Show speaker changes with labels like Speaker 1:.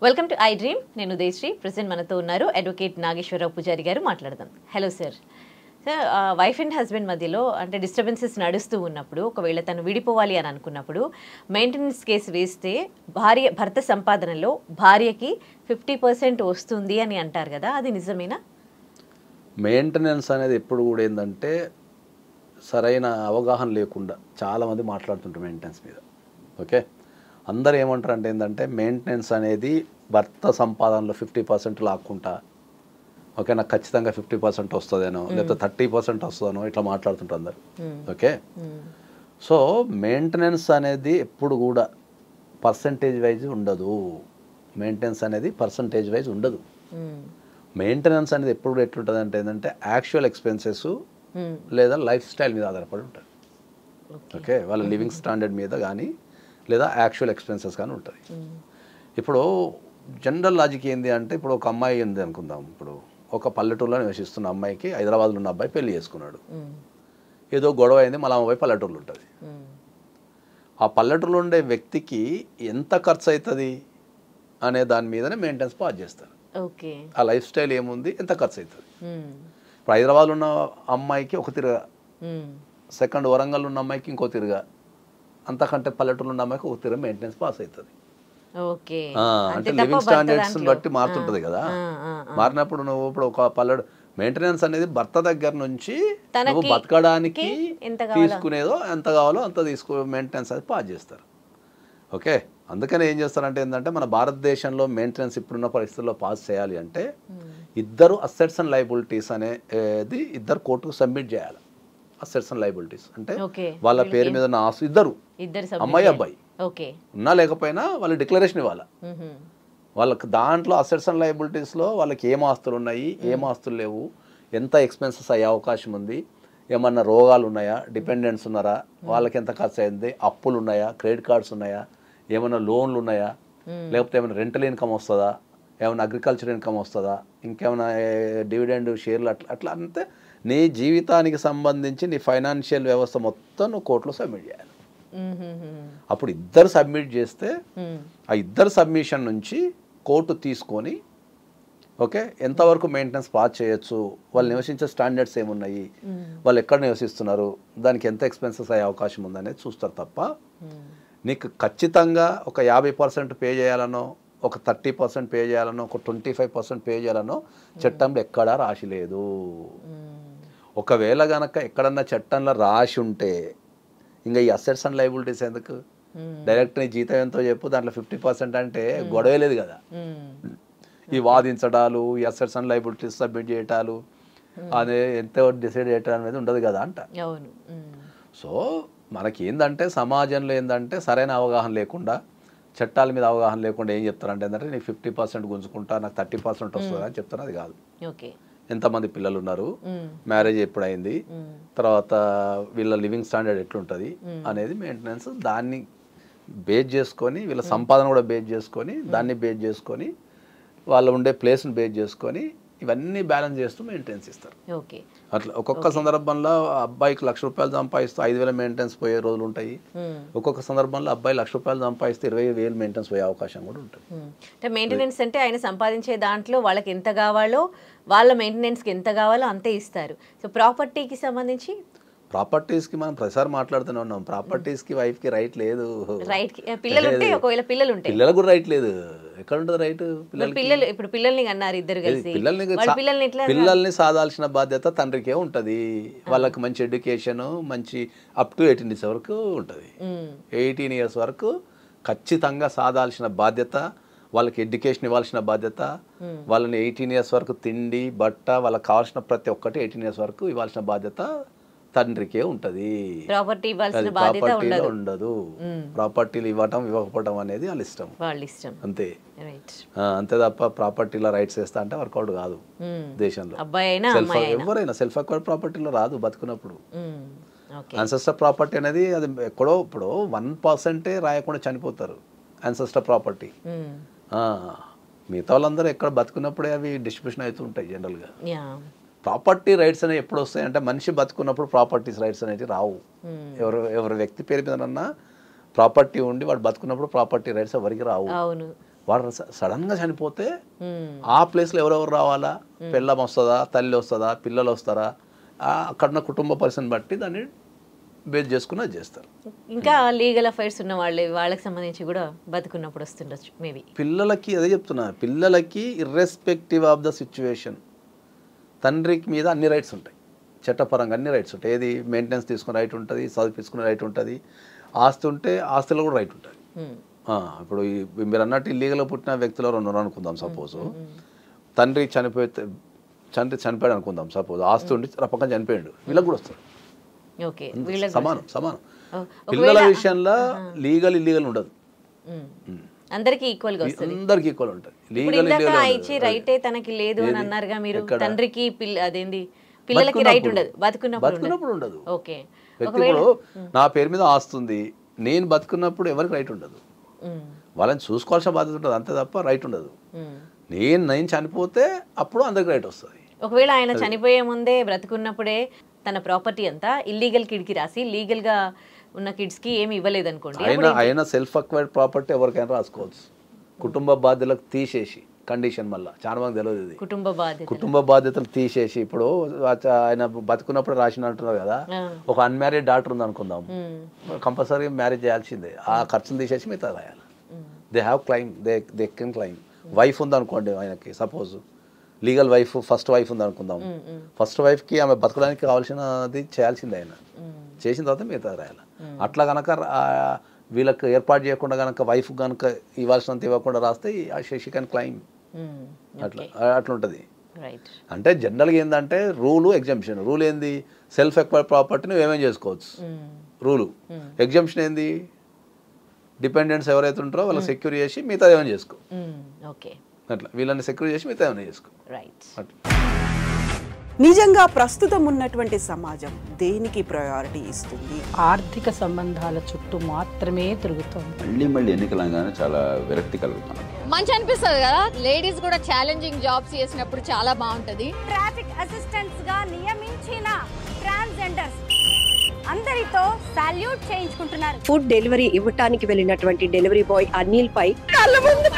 Speaker 1: Welcome to I dream. నేను Udayasri. Present మనతో ఉన్నారు అడ్వకేట్ నాగేశ్వరరావు పూజారి గారు. మాట్లాడదాం. Hello sir. Sir, wife and husband మధ్యలో అంటే డిస్టర్బెన్సెస్ నడుస్తూ ఉన్నప్పుడు, ఒకవేళ తను విడిపోవాలి అని అనుకున్నప్పుడు మెయింటెనెన్స్ కేసు వేస్తే భర్త సంపాదనలో భార్యకి 50% వస్తుంది అని అంటారు కదా, అది నిజమేనా?
Speaker 2: మెయింటెనెన్స్ అనేది ఎప్పుడు కూడా ఏంటంటే సరైన అవగాహన లేకుండా చాలామంది మాట్లాడుతుంటారు మెయింటెనెన్స్ మీద. ఓకే, అందరూ ఏమంటారు అంటే ఏంటంటే మెయింటెనెన్స్ అనేది భర్త సంపాదనలో 50% లాక్కుంటా, ఓకే నాకు ఖచ్చితంగా 50% వస్తుందేనో లేకపోతే 30% వస్తుందనో ఇట్లా మాట్లాడుతుంటారు అందరు. ఓకే, సో మెయింటెనెన్స్ అనేది ఎప్పుడు కూడా పర్సంటేజ్ వైజ్ ఉండదు. మెయింటెనెన్స్ అనేది పర్సంటేజ్ వైజ్ ఉండదు. మెయింటెనెన్స్ అనేది ఎప్పుడు కూడా ఎట్లుంటుంది అంటే ఏంటంటే యాక్చువల్ ఎక్స్పెన్సెస్ లేదా లైఫ్ స్టైల్ మీద ఆధారపడి ఉంటుంది. ఓకే, వాళ్ళ లివింగ్ స్టాండర్డ్ మీద కానీ లేదా యాక్చువల్ ఎక్స్పెన్సెస్ కానీ ఉంటుంది. ఇప్పుడు జనరల్ లాజిక్ ఏంటి అంటే, ఇప్పుడు ఒక అమ్మాయి ఉంది అనుకుందాం. ఇప్పుడు ఒక పల్లెటూరులో నివసిస్తున్న అమ్మాయికి హైదరాబాద్లో ఉన్న అబ్బాయి పెళ్లి చేసుకున్నాడు. ఏదో గొడవ అయింది, మళ్ళీ అమ్మాయి పల్లెటూరులో ఉంటుంది. ఆ పల్లెటూరులో ఉండే వ్యక్తికి ఎంత ఖర్చు అవుతుంది అనే దాని మీదనే మెయింటెనెన్స్ పాస్ చేస్తారు.
Speaker 1: ఓకే,
Speaker 2: ఆ లైఫ్ స్టైల్ ఏముంది, ఎంత ఖర్చు అవుతుంది. ఇప్పుడు హైదరాబాద్లో ఉన్న అమ్మాయికి ఒక తిరుగా, సెకండ్ వరంగల్ ఉన్న అమ్మాయికి ఇంకో తిరుగా, అంతకంటే పల్లెటూరులో ఉన్న అమ్మాయికి ఒక తిరుగా మెయింటెనెన్స్ పాస్ అవుతుంది. అంటే లివింగ్ స్టాండర్డ్స్ బట్టి మారుతుంటుంది కదా. మారినప్పుడు నువ్వు ఇప్పుడు ఒక మెయింటెనెన్స్ అనేది భర్త దగ్గర నుంచి నువ్వు బతకడానికి తీసుకునేదో ఎంత కావాలో అంత మెయింటెనెన్స్ అది పాస్ చేస్తారు. ఓకే, అందుకని ఏం చేస్తారంటే ఏంటంటే మన భారతదేశంలో మెయింటెనెన్స్ ఇప్పుడున్న పరిస్థితుల్లో పాస్ చేయాలి అంటే ఇద్దరు అసెట్స్ అండ్ లయబిలిటీస్ అనేది ఇద్దరు కోర్టుకు సబ్మిట్ చేయాలి. అసెట్స్ అండ్ లయబిలిటీస్ అంటే వాళ్ళ పేరు మీద ఉన్న ఆస్తు ఇద్దరు అమ్మాయి అబ్బాయి ఉన్నా లేకపోయినా వాళ్ళు డిక్లరేషన్ ఇవ్వాలి. వాళ్ళకి దాంట్లో అసెట్స్ అండ్ లయబిలిటీస్లో వాళ్ళకి ఏం ఆస్తులు ఉన్నాయి, ఏం ఆస్తులు లేవు, ఎంత ఎక్స్పెన్సెస్ అయ్యే అవకాశం ఉంది, ఏమన్నా రోగాలు ఉన్నాయా, డిపెండెంట్స్ ఉన్నారా, వాళ్ళకి ఎంత ఖర్చు అయింది, అప్పులు ఉన్నాయా, క్రెడిట్ కార్డ్స్ ఉన్నాయా, ఏమైనా లోన్లు ఉన్నాయా, లేకపోతే ఏమైనా రెంటల్ ఇన్కమ్ వస్తుందా, ఏమైనా అగ్రికల్చర్ ఇన్కమ్ వస్తుందా, ఇంకేమైనా డివిడెండ్ షేర్లు అట్లా అంతే నీ జీవితానికి సంబంధించి నీ ఫైనాన్షియల్ వ్యవస్థ మొత్తం నువ్వు కోర్టులో సబ్మిట్ చేయాలి. అప్పుడు ఇద్దరు సబ్మిట్ చేస్తే ఆ ఇద్దరు సబ్మిషన్ నుంచి కోర్టు తీసుకొని ఓకే ఎంతవరకు మెయింటెనెన్స్ పాస్ చేయొచ్చు, వాళ్ళు నివసించే స్టాండర్డ్స్ ఏమున్నాయి, వాళ్ళు ఎక్కడ నివసిస్తున్నారు, దానికి ఎంత ఎక్స్పెన్సెస్ అయ్యే అవకాశం ఉందనేది చూస్తారు తప్ప నీకు ఖచ్చితంగా ఒక 50% పే చేయాలనో, ఒక 30% పే చేయాలనో, ఒక 25% పే చేయాలనో చట్టంలో ఎక్కడా రాసి లేదు. ఒకవేళ గనక ఎక్కడన్నా చట్టంలో రాసి ఉంటే ఇంకా ఈ అసెట్స్ అండ్ లయబిలిటీస్ ఎందుకు, డైరెక్ట్ నీ జీతం ఎంతో చెప్పు, దాంట్లో 50% అంటే గొడవే లేదు కదా. ఈ వాదించడాలు, ఈ అసెట్స్ అండ్ లయబిలిటీస్ సబ్మిట్ చేయటాలు అనే ఎంత డిసైడ్ చేయటం అనేది ఉండదు కదా అంట. సో మనకి ఏంటంటే సమాజంలో ఏంటంటే సరైన అవగాహన లేకుండా, చట్టాల మీద అవగాహన లేకుండా ఏం చెప్తారంటే ఏంటంటే నీకు 50% గుంజుకుంటా, నాకు 30% వస్తుంది అని చెప్తాను. అది కాదు. ఎంతమంది పిల్లలు ఉన్నారు, మ్యారేజ్ ఎప్పుడైంది, తర్వాత వీళ్ళ లివింగ్ స్టాండర్డ్ ఎట్లుంటుంది అనేది మెయింటెనెన్స్ దాన్ని బేస్ చేసుకొని, వీళ్ళ సంపాదన కూడా బేస్ చేసుకొని, దాన్ని బేస్ చేసుకొని, వాళ్ళు ఉండే ప్లేస్ని బేస్ చేసుకొని ఇవన్నీ బ్యాలెన్స్ చేస్తూ మెయింటెనెన్స్ ఇస్తారు. అట్లా ఒక్కొక్క సందర్భంలో అబ్బాయికి ₹1,00,000 సంపాదిస్తూ 5,000 మెయింటెనెన్స్ పోయే రోజులు ఉంటాయి. ఒక్కొక్క సందర్భంలో అబ్బాయి ₹1,00,000 సంపాదిస్తే 20,000 మెయింటెనెన్స్ పోయే అవకాశం కూడా ఉంటుంది.
Speaker 1: అంటే మెయింటెనెన్స్ అంటే ఆయన సంపాదించే దాంట్లో వాళ్ళకి ఎంత కావాలో, వాళ్ళ మెయింటెనెన్స్కి ఎంత కావాలో అంతే ఇస్తారు. సో ప్రాపర్టీకి సంబంధించి,
Speaker 2: ప్రాపర్టీస్కి మనం ప్రతిసారి మాట్లాడుతూనే ఉన్నాం. ప్రాపర్టీస్కి వైఫ్కి రైట్ లేదు. పిల్లలకు కూడా రైట్ లేదు. ఎక్కడ ఉంటుంది రైట్? పిల్లల్ని సాదాల్సిన బాధ్యత తండ్రికే ఉంటుంది. వాళ్ళకి మంచి ఎడ్యుకేషన్, మంచి అప్ టు 18 years వరకు ఉంటుంది. 18 years వరకు ఖచ్చితంగా సాదాల్సిన బాధ్యత, వాళ్ళకి ఎడ్యుకేషన్ ఇవ్వాల్సిన బాధ్యత, వాళ్ళని 18 years వరకు తిండి, బట్ట, వాళ్ళకి కావాల్సిన ప్రతి ఒక్కటి 18 years వరకు ఇవ్వాల్సిన బాధ్యత తండ్రికే ఉంటుంది. ప్రాపర్టీ ఉండదు. ప్రాపర్టీలు ఇవ్వటం ఇవ్వకపోవటం అనేది వాళ్ళ ఇష్టం, అంతే. అంతే తప్ప ప్రాపర్టీలో రైట్స్ వేస్తా అంటే వర్కౌట్ కాదు దేశంలో. ఎవరైనా సెల్ఫ్ అక్వైర్డ్ ప్రాపర్టీలో రాదు బతుకున్నప్పుడు. అన్సెస్టర్ ప్రాపర్టీ అనేది అది ఎక్కడో ఇప్పుడు 1% రాయకుండా చనిపోతారు అన్సెస్టర్ ప్రాపర్టీ. మిగతా వాళ్ళందరూ ఎక్కడ బతుకున్నప్పుడే అవి డిస్ట్రిబ్యూషన్ అవుతూ ఉంటాయి జనరల్గా. ప్రాపర్టీ రైట్స్ అనేవి ఎప్పుడు వస్తాయంటే మనిషి బతుకున్నప్పుడు ప్రాపర్టీస్ రైట్స్ అనేది రావు. ఎవరి వ్యక్తి పేరు మీదనన్నా ప్రాపర్టీ ఉండి వాడు బతుకున్నప్పుడు ప్రాపర్టీ రైట్స్ ఎవరికి రావు. వాడు సడన్గా చనిపోతే ఆ ప్లేస్లో ఎవరెవరు రావాలా, పెళ్ళం వస్తుందా, తల్లి వస్తుందా, పిల్లలు వస్తారా, అక్కడున్న కుటుంబ పరిస్థితిని బట్టి దాన్ని బేస్ చేసుకుని అది చేస్తారు.
Speaker 1: ఇంకా లీగల్ అఫైర్స్ ఉన్న వాళ్ళకి సంబంధించి కూడా బతుకున్నప్పుడు వస్తుండొచ్చు మేబీ.
Speaker 2: పిల్లలకి అదే చెప్తున్నా, పిల్లలకి ఇర్రెస్పెక్టివ్ ఆఫ్ ద సిచ్యువేషన్ తండ్రికి మీద అన్ని రైట్స్ ఉంటాయి, చట్టపరంగా అన్ని రైట్స్ ఉంటాయి. ఏది మెయింటెనెన్స్ తీసుకునే రైట్ ఉంటుంది, చదివించుకునే రైట్ ఉంటుంది, ఆస్తి ఉంటే ఆస్తిలో కూడా రైట్ ఉంటుంది. ఇప్పుడు మీరు అన్నట్టు ఇల్లీగల్గా పుట్టిన వ్యక్తులు ఎవరు ఉన్నారు అనుకుందాం, సపోజ్ తండ్రి చనిపోయాడు అనుకుందాం, సపోజ్ ఆస్తి ఉండి పక్కన చనిపోయాడు, వీళ్ళకి కూడా వస్తాడు. సమానం సమానం. పిల్లల విషయంలో లీగల్ ఇల్లీగల్ ఉండదు,
Speaker 1: అందరికి ఈక్వల్ గా వస్తుంది,
Speaker 2: అందరికి ఈక్వల్ ఉంటుంది.
Speaker 1: లీగల్ ఇచ్చి రైటే తనకి లేదు అని అన్నారుగా మీరు, తండ్రికి అదేంది పిల్లలకి రైట్ ఉండదు,
Speaker 2: బతుకున్నప్పుడు ఉండదు.
Speaker 1: ఓకే,
Speaker 2: వ్యక్తి ఇప్పుడు నా పేరు మీద ఆస్తుంది, నేను బతుకున్నప్పుడు ఎవరికి రైట్ ఉండదు, వాళ్ళని చూసుకోవాల్సిన బాధ్యత ఉంటుంది అంతే తప్ప రైట్ ఉండదు. నేను చనిపోతే అప్పుడు అందరికి రైట్ వస్తుంది.
Speaker 1: ఒకవేళ ఆయన చనిపోయే ముందే బ్రతుకున్నప్పుడే తన ప్రాపర్టీ అంతా ఇల్లీగల్ కిడ్కి రాసి లీగల్ గా ఉన్న కిడ్స్ కి ఏమి ఇవ్వలేదు అనుకోండి,
Speaker 2: ఆయన సెల్ఫ్ అక్వైర్డ్ ప్రాపర్టీ ఎవరికైనా రాసుకోవచ్చు, కుటుంబ బాధ్యతలకు తీసేసి కండిషన్. మళ్ళీ చాలా మంది తెలియదు ఇది, కుటుంబ బాధ్యతలు తీసేసి. ఇప్పుడు ఆయన బతుకున్నప్పుడు రాసిన అంటున్నారు కదా, ఒక అన్మ్యారీడ్ డాటర్ ఉంది అనుకుందాం, కంపల్సరీ మ్యారేజ్ చేయాల్సిందే, ఆ ఖర్చులు తీసేసి మిగతా రాయాలి. They have claim, they can claim. Wife ఉంది అనుకోండి ఆయనకి, suppose legal wife, first wife ఉంది అనుకుందాం, ఫస్ట్ వైఫ్కి ఆమె బతకడానికి కావాల్సినది చేయాల్సిందే, ఆయన చేసిన తర్వాత మిగతా రాయాలి. అట్లా కనుక వీళ్ళకి ఏర్పాటు చేయకుండా కనుక వైఫ్ కనుక ఇవ్వాల్సినంత ఇవ్వకుండా రాస్తే షీ కెన్ క్లైమ్. అట్లా ఉంటుంది. అంటే జనరల్గా ఏంటంటే రూలు ఎగ్జంప్షన్. రూల్ ఏంది, సెల్ఫ్ ఎక్వైర్డ్ ప్రాపర్టీని ఏమేమి చేసుకోవచ్చు రూలు. ఎగ్జంప్షన్ ఏంది, డిపెండెంట్స్ ఎవరైతే ఉంటారో వాళ్ళకి సెక్యూర్ చేసి మిగతా ఏమైనా చేసుకో. అట్లా వీళ్ళని సెక్యూర్ చేసి మిగతా ఏమైనా చేసుకో.
Speaker 3: నిజంగా ప్రస్తుతం ఉన్నటువంటి సమాజం దేనికి ప్రయారిటీ ఇస్తుంది?
Speaker 4: ఆర్థిక సంబంధాల చుట్టూ మాత్రమే తిరుగుతుంది.
Speaker 5: మళ్ళీ ఎన్నికలంగానే చాలా విరక్తి కలుగుతాను.
Speaker 6: మంచి అనిపిస్తుంది కదా, లేడీస్ కూడా ఛాలెంజింగ్ జాబ్స్ చేసినప్పుడు చాలా బాగుంటది.
Speaker 7: ట్రాఫిక్ అసిస్టెంట్స్ గా నియమించిన ట్రాన్స్జెండర్స్ అందరితో సాల్యూట్ చేయించుకుంటున్నారు.
Speaker 8: ఫుడ్ డెలివరీ ఇవ్వటానికి వెళ్ళినటువంటి డెలివరీ బాయ్ అనిల్ పై కళ్ళ ముందు